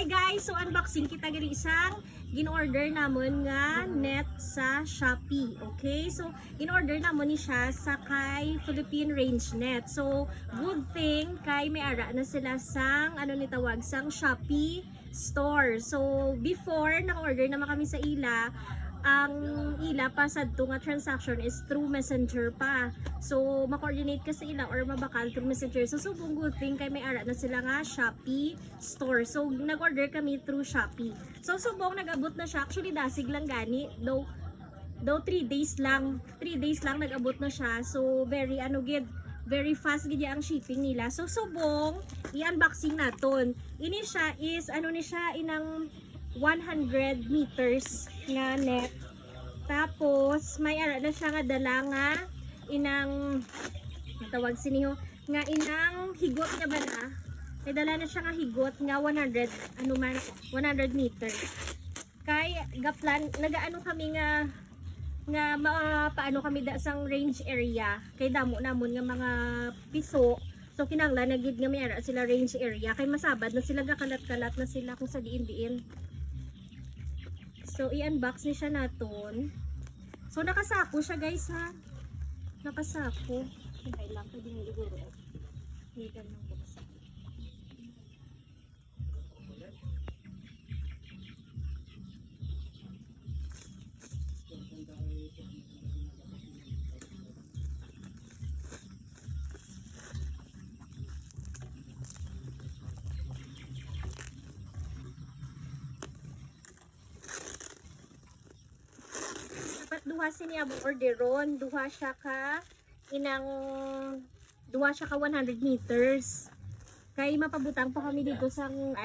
Hi guys, so unboxing kita gali isang in-order namon nga net sa Shopee. Okay? So in-order namon ni siya sa kay Philippine Range Net. So good thing kay may ara na sila sang ano ni tawag sang Shopee store. So before naka-order naman kami sa ila, ang ila pa sa nga transaction is through messenger pa. So ma-coordinate ka sa ila or mabakal through messenger. So subong good thing kay may ara na sila nga Shopee store. So nag-order kami through Shopee. So subong nag-abot na siya. Actually dasig lang gani. Though 3 days lang nag-abot na siya. So very fast gid ang shipping nila. So subong i-unboxing naton. Ini siya is ano ni siya inang 100 meters nga net. Tapos may ara na siya nga dala nga inang tawag siniho nga inang higot nga ba na. May dala na siya nga higot nga 100 meters. Kay gaplan nagaano kami nga paano kami da sang range area. Kay damo namon nga mga piso. So kinanglan na gid nga may ara sila range area kay masabad na sila gakalat-kalat na sila kung sa diin-diin. So, i-unbox ni siya naton. So, nakasako siya guys ha. Nakasako. Okay lang. Pwede nyo iguro. Hindi lang buksan. Duha sini abong orderon, duha siya ka 100 meters. Kay mapabutang pa kami dito sang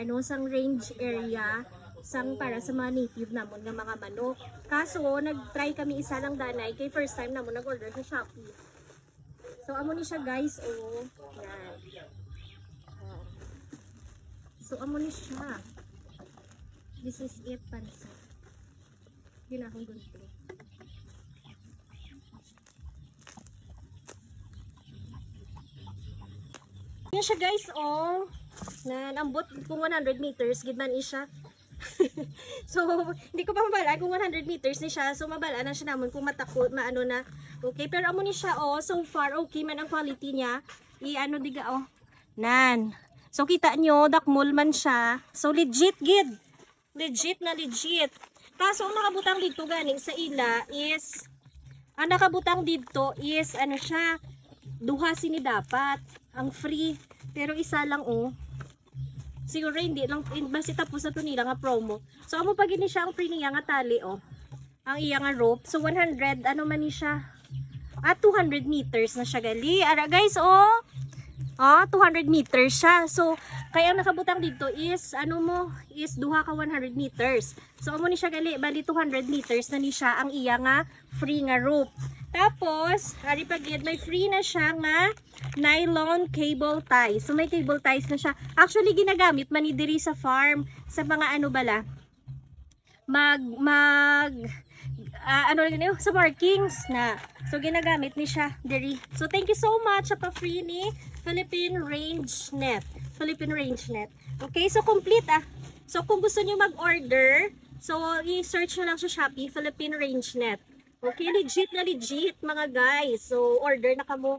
range area sang para sa mga native namon nga mga manok. Kaso nag-try kami isa lang danay kay first time namon nag-order sa Shopee. So amo ni siya guys, oh. Yan. So amo ni siya. This is it pansa. Ginahong gunting. Yan siya guys, oh. Na nambot kung 100 meters, gidman siya. So, hindi ko pa mabala kung 100 meters ni siya. So, mabala na siya naman kung matakot, maano na. Okay, pero amo ni siya, oh. So far, okay man ang quality niya. I-ano diga, oh. Nan. So, kita nyo, dakmol man siya. So, legit, gid. Legit na legit. Kaso, ang nakabutang dito ganing sa ila is, ang nakabutang dito is, ano siya, duha sini dapat ang free, pero isa lang oh. Siguro hindi lang basta tapos na to nila nga promo. So amo pag ini siya ang free niya nga tali oh. Ang iya nga rope. So 100 ano man ni siya? 200 meters na siya gali. Ara guys oh. 200 meters siya. So kaya ang nakabutang dito is is duha ka 100 meters. So amo ni siya gali bali 200 meters na ni siya ang iya nga free nga rope. Tapos, hari pagid may free na siya nga nylon cable tie. So may cable ties na siya. Actually ginagamit man ni diri sa farm sa mga ano bala. Sa markings na. So ginagamit ni siya diri. So thank you so much sa pa-free ni Philippine Range Net. Philippine Range Net. Okay, so complete So kung gusto niyo mag-order, so i-search na lang sa Shopee Philippine Range Net. Okay, legit na legit mga guys. So order na kamo.